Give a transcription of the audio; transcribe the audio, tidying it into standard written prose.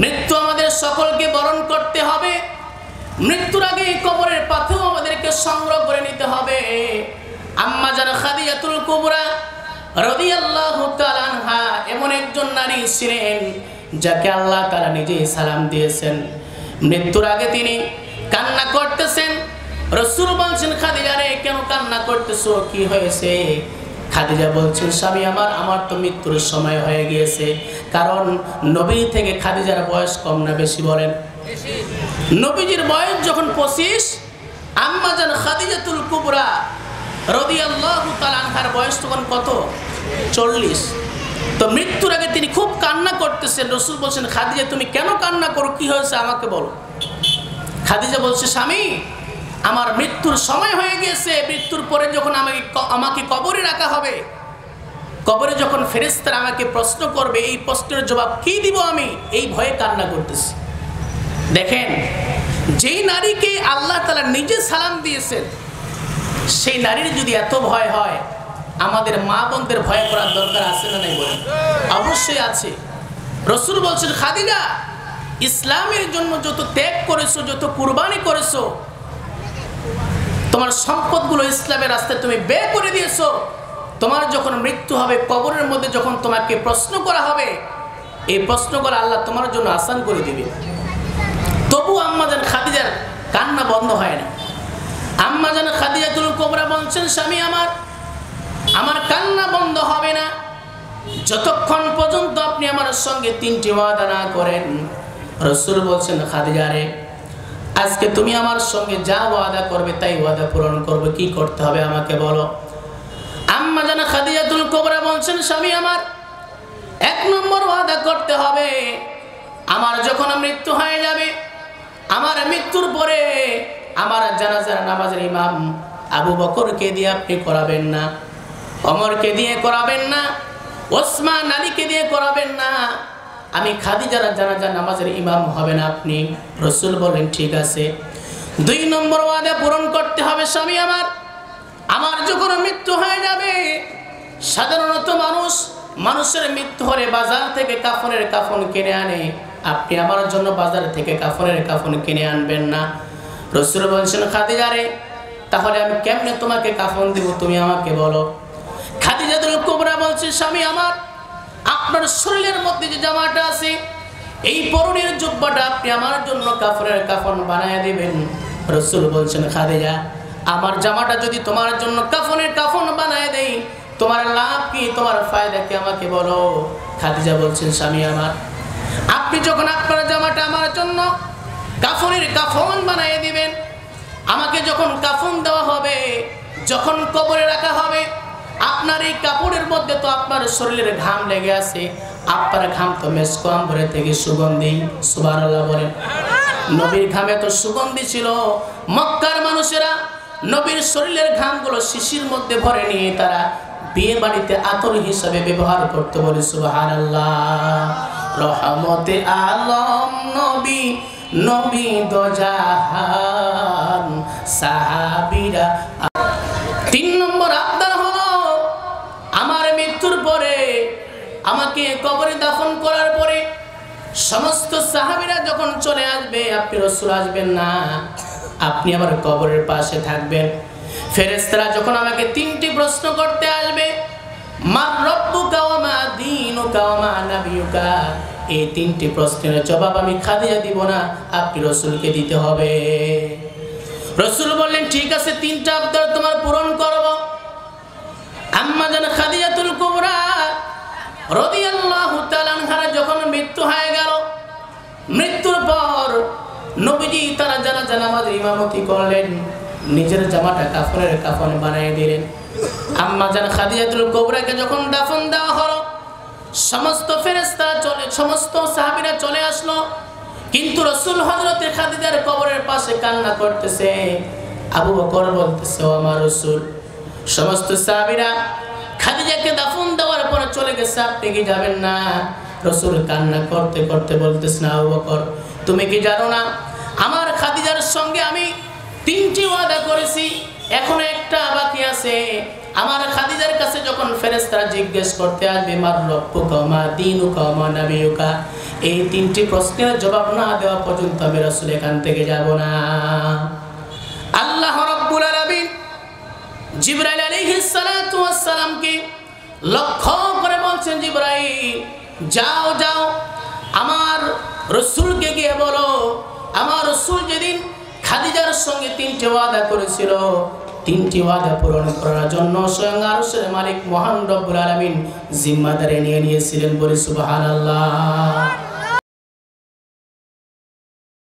মৃত্যু আমাদের সকলকে বরণ করতে হবে। মৃত্যুর আগে কবরের পাথেও আমাদেরকে সংগ্রহ করে নিতে হবে। আম্মা জান খাদিজাতুল কুবরা রাদিয়াল্লাহু তাআলা আনহা এমন একজন নারী ছিলেন যাকে আল্লাহ তাআলা নিজেই সালাম দিয়েছেন। মৃত্যুর আগে তিনি কান্না করতেছেন। রাসূল বলছেন, খাদিজা রে কেন কান্না করতেছো, কি হয়েছে? খাদিজা বলছেন, স্বামী আমার তো মৃত্যুর সময় হয়ে গিয়েছে। কারণ নবী থেকে খাদিজার বয়স কম না বেশি বলেন? নবীজির বয়স যখন 25, আম্মা জান খাদিজাতুল কুবরা রাদিয়াল্লাহু তাআলা আনহার বয়স তখন কত? 40। তো মৃত্যুর আগে তিনি খুব কান্না করতেছেন। রাসূল বলছেন, খাদিজা তুমি কেন কান্না করো, কি হয়েছে আমাকে বলো। খাদিজা বলছে, স্বামী আমার মৃত্যুর সময় হয়ে গিয়েছে। মৃত্যুর পরে যখন আমাকে কবরে রাখা হবে, কবরে যখন ফেরেশতারা আমাকে প্রশ্ন করবে, এই প্রশ্নের জবাব কি দিব আমি, এই ভয়ে কান্না করতেছি। দেখেন, যেই নারীকে আল্লাহ তাআলা নিজে সালাম দিয়েছেন, সেই নারীর যদি এত ভয় হয়, আমাদের মা বোনদের ভয় করার দরকার আছে না নাই বলেন? অবশ্যই আছে। রাসূল বলছেন, খাদিজা ইসলামের জন্য যত ত্যাগ করেছো, যত কুরবানি করেছো, তোমার সম্পদগুলো ইসলামের রাস্তায় তুমি ব্যয় করে দিয়েছো, তোমার যখন মৃত্যু হবে, কবরের মধ্যে যখন তোমাকে প্রশ্ন করা হবে, এই প্রশ্নগুলো আল্লাহ তোমার জন্য আসান করে দিবে। তবু আম্মা জান খাদিজার কান্না বন্ধ হয় না। আম্মা জান খাদিজাতুল কুবরা বলছেন, স্বামী আমার কান্না বন্ধ হবে না যতক্ষণ পর্যন্ত আপনি আমার সঙ্গে 3টি ওয়াদা না করেন। রাসূল বলছেন, খাদিজা রে আজকে তুমি আমার সঙ্গে যা ওয়াদা করবে তাই ওয়াদা পূরণ করবে, কি করতে হবে আমাকে বলো। আম্মা জান খাদিজাতুল কুবরা বলছেন, স্বামী আমার 1 নম্বর ওয়াদা করতে হবে, আমার যখন মৃত্যু হয়ে যাবে, আমার মৃত্যুর পরে আমার জানাজার নামাজের ইমাম আবু বকরকে দিয়ে আপনি করাবেন না, ওমরকে দিয়ে করাবেন না, ওসমান আলীকে দিয়ে করাবেন না, আমি খাদিজার জানাজার নামাজের ইমাম হবেন আপনি। রাসূল বলেন, ঠিক আছে। 2 নম্বর ওয়াদা পূরণ করতে হবে, স্বামী আমার যখন মৃত্যু হয়ে যাবে, সাধারণত মানুষের মৃত্যু হলে বাজার থেকে কাফনের কাফন কিনে আনে, আপনি আমার জন্য বাজার থেকে কাফনের কাফন কিনে আনবেন না। রাসূল বলছেন, খাদিজা রে তাহলে আমি কেমনে তোমাকে কাফন দেব, তুমি আমাকে বলো। খাদিজাতুল কুবরা বলছে, স্বামী আপনার শরীরের মধ্যে যে জামাটা আছে, এই পরনের জুব্বাটা আপনি আমার জন্য কাফনের কাফন বানায় দিবেন। রাসূল বলছেন, খাদিজা আমার জামাটা যদি তোমার জন্য কাফনের কাফন বানায় দেই, তোমার লাভ কি, তোমার ফায়দা কি আমাকে বলো। খাদিজা বলছেন, স্বামী আপনি যখন আপনার জামাটা আমার জন্য কাফনের কাফন বানায় দিবেন, আমাকে যখন কাফন দেওয়া হবে, যখন কবরে রাখা হবে, আপনার এই কাপড়ের মধ্যে তো আপনার শরীরের ঘাম লেগে আছে, আপনার ঘাম তো মেশক আম্বরের থেকে সুগন্ধি। সুবহানাল্লাহ বলেন। নবীর ঘামে তো সুগন্ধি ছিল। মক্কার মানুষেরা নবীর শরীরের ঘামগুলো শিশির মধ্যে ভরে নিয়ে তারা বিয়ে বাড়িতে আতর হিসাবে ব্যবহার করতে। বলে সুবহানাল্লাহ। রহমতে আলম নবী, নবী দো জাহান সাহাবীরা। 3 নম্বর আবদার হলো, আমার মৃত্যুর পরে আমাকে কবরে দাফন করার পরে সমস্ত সাহাবীরা যখন চলে আসবে, আপনি রাসূল আসবেন না, আপনি আমার কবরের পাশে থাকবেন। ফেরেশতারা যখন আমাকে 3টি প্রশ্ন করতে আসবে, মান রব্বুকা ওয়া মা দীনুকা ওয়া মা নাবিয়ুকা, এই 3টি প্রশ্নের জবাব আমি খাদিজা দিব না, আপনি রাসূলকে দিতে হবে। রাসূল বললেন, ঠিক আছে 3টা আবদার তোমার পূরণ করব। আম্মা জান খাদিজাতুল কুবরা রাদিয়াল্লাহু তাআলা আনহা যখন মৃত্যু হয়ে গেল, মৃত্যুর পর নবীজি তারা জানাজা নামাজের ইমামতি করলেন, নিজের জামাটা কাফনের কাফন বানিয়ে দিলেন। আম্মা জান খাদিজাতুল কুবরাকে যখন দাফন দেওয়া হলো, সমস্ত ফেরেশতারা সমস্ত সাহাবীরা চলে আসলো, কিন্তু রাসূল হযরতে খাদিজার কবরের পাশে কান্না করতেছে। আবু বকর বলতেছে, ও আমার রাসূল। সমস্ত সাহাবীরা খাদিজাকে দাফন দেওয়ার পর চলে গেছে, আপনি কি যাবেন না? রাসূল কান্না করতে করতে বলতেছেন, আবু বকর তুমি কি জানো না, আমার খাদিজার সঙ্গে আমি 3টি ওয়াদা করেছি, এখন একটা বাকি আছে। আমার খাদিজার কাছে যখন ফেরেশতারা জিজ্ঞেস করতে আসবে, মার রব্বুকা মা দীনুকা মা নাবিয়ুকা, এই তিনটি প্রশ্নের জবাব না দেওয়া পর্যন্ত আমি রাসূল এখান থেকে যাব না। আল্লাহ রাব্বুল আলামিন জিবরাইল আলাইহিস সালাতু ওয়াস সালামকে লক্ষ্য করে বলছেন, জিবরাইল যাও যাও আমার রাসূলকে গিয়ে বলো, আমার রাসূল যেদিন খাদিজার সঙ্গে তিনটি ওয়াদা করেছিল, তিনটি ওয়াদা পূরণ করার জন্য স্বয়ং আরশের মালিক মহান রব্বুল আলামিন জিম্মাদারি নিয়ে নিয়েছিলেন। বলি সুবহানাল্লাহ।